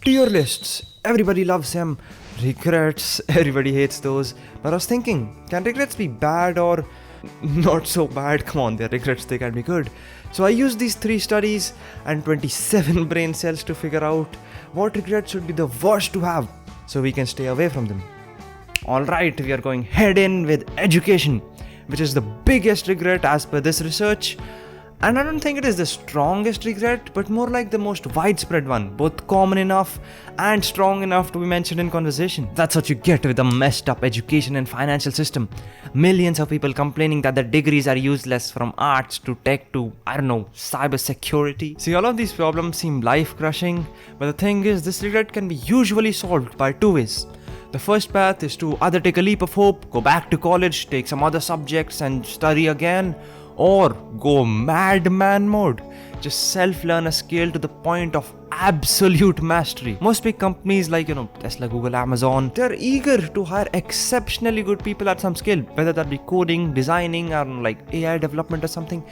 Tier lists. Everybody loves them. Regrets. Everybody hates those. But I was thinking, can regrets be bad or not so bad? Come on, they're regrets, they can be good. So I used these 3 studies and 27 brain cells to figure out what regrets should be the worst to have so we can stay away from them. Alright, we are going head in with education, which is the biggest regret as per this research. And I don't think it is the strongest regret, but more like the most widespread one, both common enough and strong enough to be mentioned in conversation. That's what you get with a messed up education and financial system. Millions of people complaining that their degrees are useless, from arts to tech to, cyber security. See, all of these problems seem life-crushing, but the thing is, this regret can be usually solved by 2 ways. The first path is to either take a leap of hope, go back to college, take some other subjects and study again, or go madman mode. Just self-learn a skill to the point of absolute mastery. Most big companies like, Tesla, Google, Amazon, they're eager to hire exceptionally good people at some skill, whether that be coding, designing, or like AI development or something.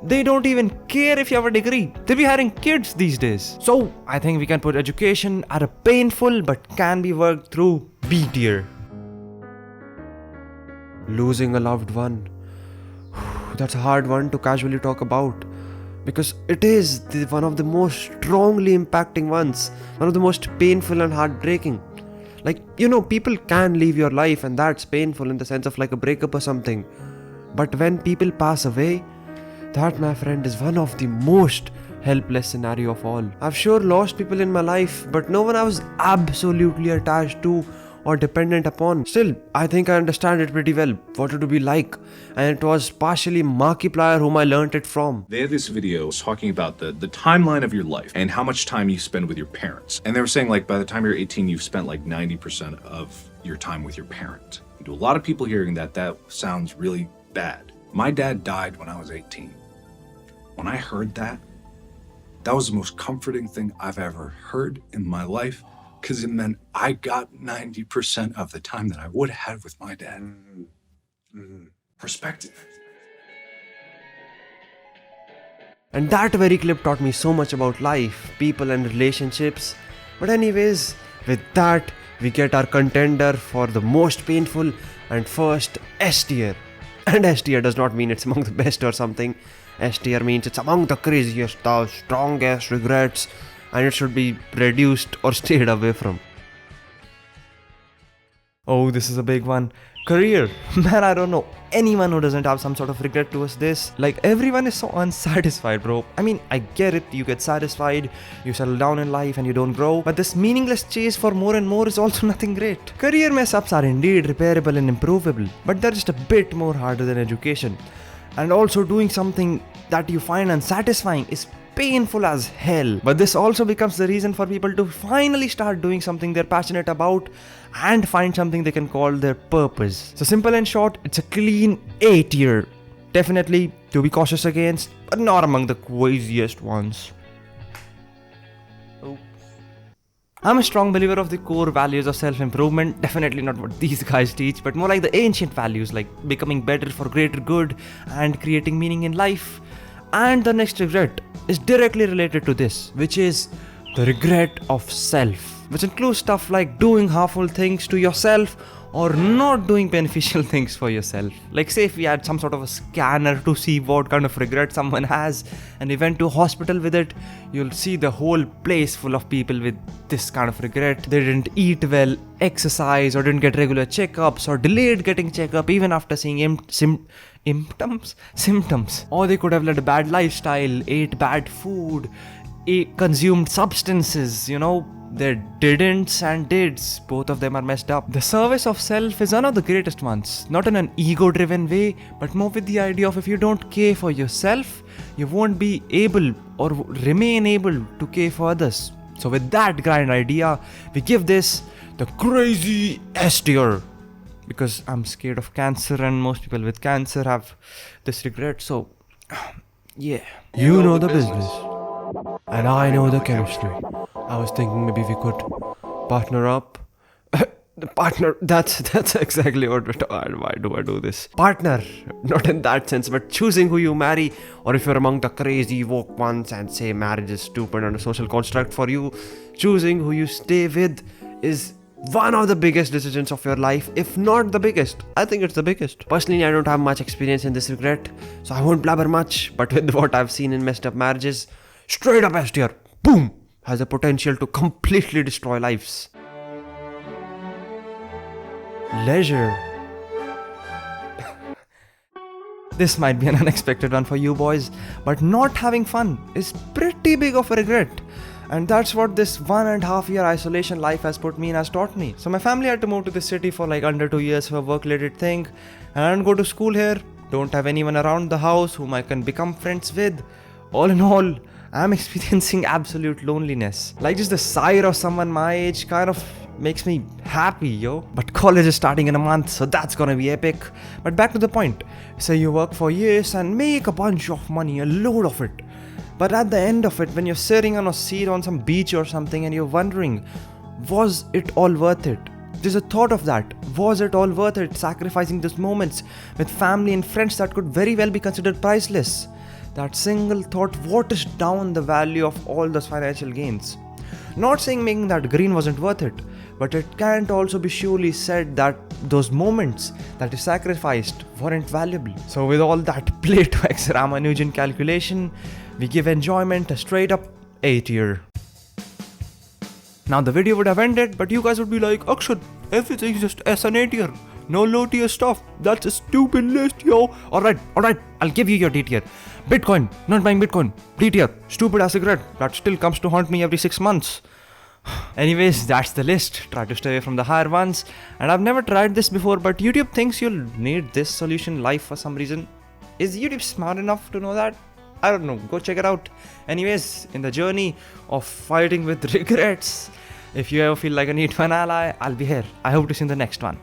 They don't even care if you have a degree. They be hiring kids these days. So I think we can put education at a painful but can be worked through B tier. Losing a loved one. That's a hard one to casually talk about, because it is one of the most strongly impacting ones, one of the most painful and heartbreaking. People can leave your life and that's painful in the sense of like a breakup or something. But when people pass away, that, my friend, is one of the most helpless scenario of all. I've sure lost people in my life, but no one I was absolutely attached to or dependent upon. Still, I think I understand it pretty well, what it would be like, and it was partially Markiplier whom I learnt it from. They had this video talking about the timeline of your life and how much time you spend with your parents. And they were saying like by the time you're 18, you've spent like 90% of your time with your parent. And to a lot of people hearing that sounds really bad. My dad died when I was 18. When I heard that was the most comforting thing I've ever heard in my life, because it meant I got 90% of the time that I would have had with my dad. Perspective. And that very clip taught me so much about life, people and relationships. But anyways, with that, we get our contender for the most painful and first S tier. And S tier does not mean it's among the best or something. S tier means it's among the craziest, the strongest regrets, and it should be reduced or stayed away from. Oh, this is a big one. Career. Man, I don't know anyone who doesn't have some sort of regret towards this. Like, everyone is so unsatisfied, bro. I mean, I get it, you get satisfied, you settle down in life and you don't grow, but this meaningless chase for more and more is also nothing great. Career mess-ups are indeed repairable and improvable, but they're just a bit more harder than education. And also doing something that you find unsatisfying is painful as hell. But this also becomes the reason for people to finally start doing something they're passionate about and find something they can call their purpose. So simple and short, it's a clean A tier. Definitely to be cautious against, but not among the craziest ones. I'm a strong believer of the core values of self-improvement, definitely not what these guys teach, but more like the ancient values like becoming better for greater good and creating meaning in life. And the next regret is directly related to this, which is the regret of self, which includes stuff like doing harmful things to yourself or not doing beneficial things for yourself. Like, say if we had some sort of a scanner to see what kind of regret someone has and we went to a hospital with it, you'll see the whole place full of people with this kind of regret. They didn't eat well, exercise, or didn't get regular checkups, or delayed getting checkup even after seeing symptoms. Or they could have led a bad lifestyle, ate bad food, consumed substances, Their didn'ts and dids, both of them are messed up. The service of self is one of the greatest ones, not in an ego-driven way, but more with the idea of if you don't care for yourself, you won't be able or remain able to care for others. So with that grand idea, we give this the crazy S tier. Because I'm scared of cancer and most people with cancer have this regret, so yeah. You know the business. And I know the chemistry. I was thinking maybe we could partner up. The partner, that's exactly what why do I do this? Partner, not in that sense, but choosing who you marry, or if you're among the crazy woke ones and say marriage is stupid and a social construct for you, choosing who you stay with is one of the biggest decisions of your life, if not the biggest. I think it's the biggest. Personally, I don't have much experience in this regret, so I won't blabber much, but with what I've seen in messed up marriages, straight up S tier, boom, has the potential to completely destroy lives. Leisure. This might be an unexpected one for you boys, but not having fun is pretty big of a regret. And that's what this 1.5 year isolation life has put me in, has taught me. So my family had to move to the city for like under 2 years for a work-related thing, and I don't go to school here, don't have anyone around the house whom I can become friends with. All in all, I'm experiencing absolute loneliness. Like just the sight of someone my age kind of makes me happy, yo. But college is starting in a month, so that's gonna be epic. But back to the point. Say you work for years and make a bunch of money, a load of it. But at the end of it, when you're sitting on a seat on some beach or something and you're wondering, was it all worth it? There's a thought of that. Was it all worth it? Sacrificing those moments with family and friends that could very well be considered priceless. That single thought waters down the value of all those financial gains. Not saying making that green wasn't worth it, but it can't also be surely said that those moments that you sacrificed weren't valuable. So with all that Plato x Ramanujan calculation, we give enjoyment a straight up A tier. Now the video would have ended, but you guys would be like, Akshat, everything's just S and A tier. No low tier stuff. That's a stupid list, yo. Alright, I'll give you your D tier. Bitcoin, not buying Bitcoin. D tier, stupid as a regret. That still comes to haunt me every 6 months. Anyways, that's the list. Try to stay away from the higher ones. And I've never tried this before, but YouTube thinks you'll need this solution live for some reason. Is YouTube smart enough to know that? I don't know, go check it out. Anyways, in the journey of fighting with regrets, if you ever feel like I need an ally, I'll be here. I hope to see you in the next one.